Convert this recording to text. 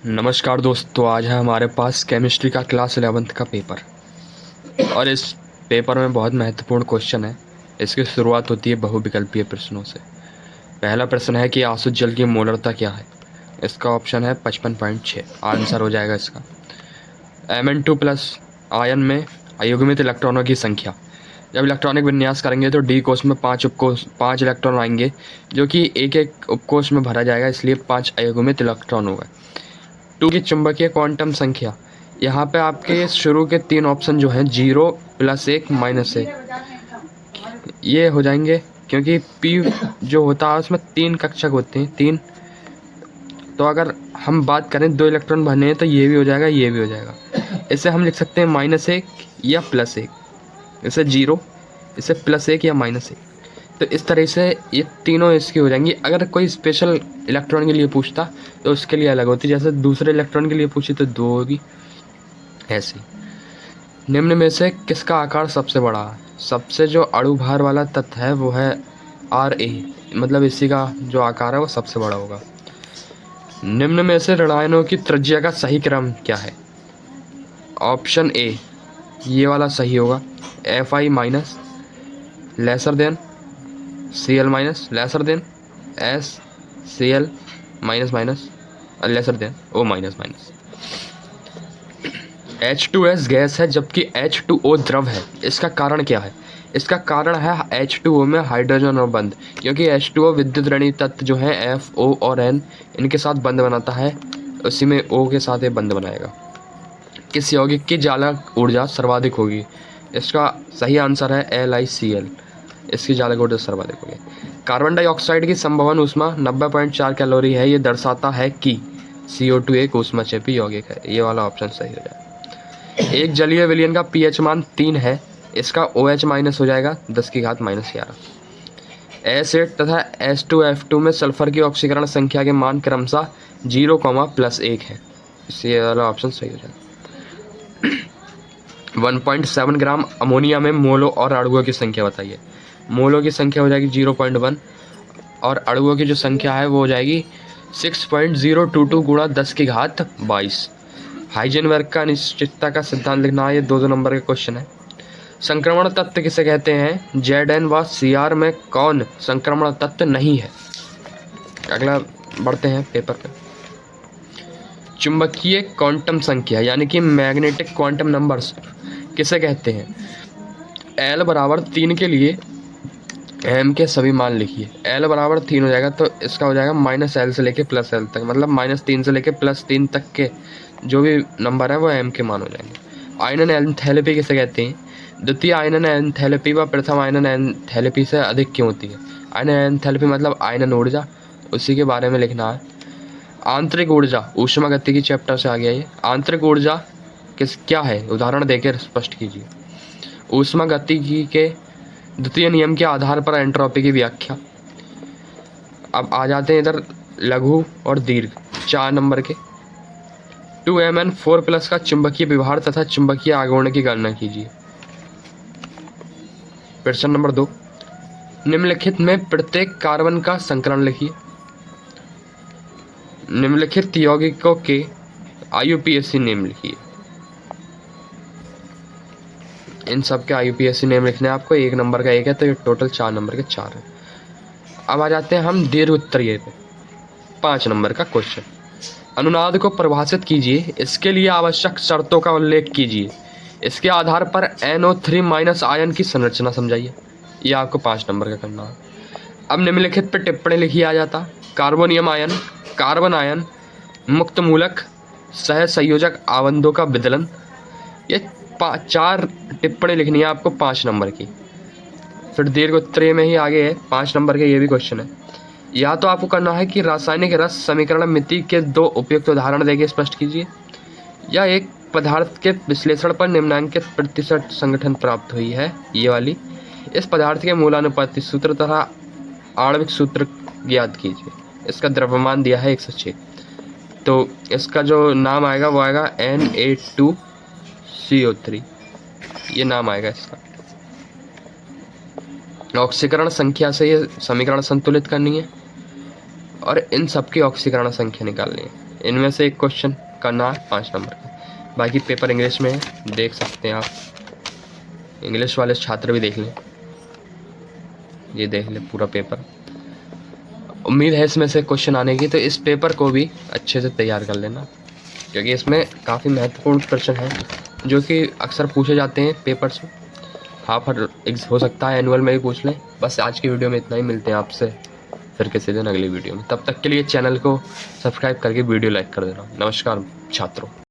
नमस्कार दोस्तों, आज है हमारे पास केमिस्ट्री का क्लास 11th का पेपर। और इस पेपर में बहुत महत्वपूर्ण क्वेश्चन है। इसकी शुरुआत होती है बहुविकल्पीय प्रश्नों से। पहला प्रश्न है कि आसुत जल की मोलरता क्या है। इसका ऑप्शन है 55.6। आंसर हो जाएगा इसका Mn2 प्लस आयन में अयुग्मित इलेक्ट्रॉनों की संख्या। जब इलेक्ट्रॉनिक विन्यास करेंगे तो डी कोष में 5 इलेक्ट्रॉन आएंगे, जो कि एक एक उपकोष में भरा जाएगा, इसलिए 5 अयुग्मित इलेक्ट्रॉन होगा। 2 की चुंबकीय क्वांटम संख्या। यहाँ पे आपके शुरू के 3 ऑप्शन जो हैं 0 +1 -1 ये हो जाएंगे, क्योंकि पी जो होता है उसमें 3 कक्षक होते हैं, 3। तो अगर हम बात करें 2 इलेक्ट्रॉन भरने हैं तो ये भी हो जाएगा, ये भी हो जाएगा। इसे हम लिख सकते हैं -1 या +1, इसे 0, इसे +1 या -1। तो इस तरह से ये तीनों इसकी हो जाएंगी। अगर कोई स्पेशल इलेक्ट्रॉन के लिए पूछता तो उसके लिए अलग होती, जैसे दूसरे इलेक्ट्रॉन के लिए पूछी तो 2 होगी, ऐसी। निम्न में से किसका आकार सबसे बड़ा है। सबसे जो अणु भार वाला तत्व है वो है Ra, मतलब इसी का जो आकार है वो सबसे बड़ा होगा। निम्न में से ऋणायनों की त्रिज्या का सही क्रम क्या है। ऑप्शन ए ये वाला सही होगा, Fi- lesser than Cl- lesser than S Cl- lesser than O-। H2S gas है जबकि H2O द्रव है। इसका कारण क्या है। इसका कारण है H2O में हाइड्रोजन और बंध, क्योंकि H2O विद्युत ऋणायन तत्व जो है F, O और N इनके साथ बंध बनाता है, उसी में O के साथ ये बंध बनाएगा। किस यौगिक की जालक ऊर्जा सर्वाधिक होगी। इसका सही आंसर है LiCl, इसकी जालक ऊर्जा सर्वाधिक होगी। कार्बन डाइऑक्साइड की संभवन ऊष्मा 90.4 कैलोरी है। ये दर्शाता है कि CO2 एक ऊष्माक्षेपी यौगिक है। ये वाला ऑप्शन सही हो जाएगा। एक जलीय विलयन का pH मान 3 है। इसका OH- हो जाएगा 10⁻11। एसिड तथा H2F2 में सल्फर की ऑक्सीकरण संख्या के मान क्रमशः 0, +1 है। इसलिए वाला ऑप्शन सही हो जाएगा। 1.7 ग्राम अमोनिया में मोलों और अणुओं की संख्या बताइए। मोलों की संख्या हो जाएगी 0.1 और अणुओं की जो संख्या है वो हो जाएगी 6.022 × 10⁻22। हाइजेनबर्ग का अनिश्चितता का सिद्धांत लिखना है। ये 2 नंबर का क्वेश्चन है। संक्रमण तत्व किसे कहते हैं। Zn व Cr में कौन संक्रमण तत्व नहीं है। अगला बढ़ते हैं पेपर पे। चुंबकीय क्वांटम संख्या यानी कि मैग्नेटिक क्वांटम नंबर्स किसे कहते हैं। L = 3 के लिए m के सभी मान लिखिए। L = 3 हो जाएगा तो इसका हो जाएगा -L से लेके +L तक, मतलब -3 से लेके +3 तक के जो भी नंबर है वो m के मान हो जाएंगे। आयनन एंथैल्पी किसे कहते हैं। द्वितीय आयनन एंथैल्पी व प्रथम आयनन एंथैल्पी से अधिक क्यों होती है। आयनन एंथैल्पी मतलब आयनन ऊर्जा, उसी के बारे में लिखना है। आंतरिक ऊर्जा ऊष्मागतिकी चैप्टर से आ गया ये। आंतरिक ऊर्जा क्या है, उदाहरण देकर स्पष्ट कीजिए। ऊष्मागतिकी के द्वितीय नियम के आधार पर एंट्रोपी की व्याख्या। अब आ जाते हैं इधर लघु और दीर्घ 4 नंबर के। 2Mn4+ का चुंबकीय व्यवहार तथा चुंबकीय आघूर्ण की गणना कीजिए। प्रश्न नंबर 2, निम्नलिखित में प्रत्येक कार्बन का संकलन लिखिए। निम्नलिखित यौगिकों के IUPAC नेम लिखिए। इन सब के IUPAC नेम लिखने हैं आपको। 1 नंबर का 1 है तो ये टोटल 4 नंबर के 4 है। अब आ जाते हैं हम दीर्घ उत्तरीय पे। 5 नंबर का क्वेश्चन। अनुनाद को परिभाषित कीजिए। इसके लिए आवश्यक शर्तों का उल्लेख कीजिए। इसके आधार पर NO3- आयन की संरचना समझाइए। ये आपको 5 नंबर का करना है। अब निम्नलिखित पर टिप्पणी लिखी आ जाता। कार्बोनियम आयन, कार्बन आयन, मुक्त मूलक, सह संयोजक आबंधों का विदलन। ये 4 टिप्पणी लिखनी है आपको 5 नंबर की। फिर दीर्घ उत्तरीय में ही आगे है 5 नंबर के ये भी क्वेश्चन है। या तो आपको करना है कि रासायनिक रस समीकरण मिति के 2 उपयुक्त उदाहरण देके स्पष्ट कीजिए, या एक पदार्थ के विश्लेषण पर निम्नांकित प्रतिशत संगठन प्राप्त हुई है, ये वाली। इस पदार्थ के मूलानुपाती सूत्र तथा आणविक सूत्र ज्ञात कीजिए। इसका द्रव्यमान दिया है 106, तो इसका जो नाम आएगा वो आएगा Na2CO3, ये नाम आएगा इसका। ऑक्सीकरण संख्या से ये समीकरण संतुलित करनी है और इन सबकी ऑक्सीकरण संख्या निकालनी है। इनमें से एक क्वेश्चन करना है 5 नंबर का। बाकी पेपर इंग्लिश में है, देख सकते हैं आप, इंग्लिश वाले छात्र भी देख लें, ये देख लें पूरा पेपर। उम्मीद है इसमें से क्वेश्चन आने की, तो इस पेपर को भी अच्छे से तैयार कर लेना, क्योंकि इसमें काफ़ी महत्वपूर्ण प्रश्न हैं जो कि अक्सर पूछे जाते हैं पेपर से। हाफ हो सकता है एनुअल में भी पूछ लें। बस आज की वीडियो में इतना ही, मिलते हैं आपसे फिर किसी दिन अगली वीडियो में। तब तक के लिए चैनल को सब्सक्राइब करके वीडियो लाइक कर देना। नमस्कार छात्रों।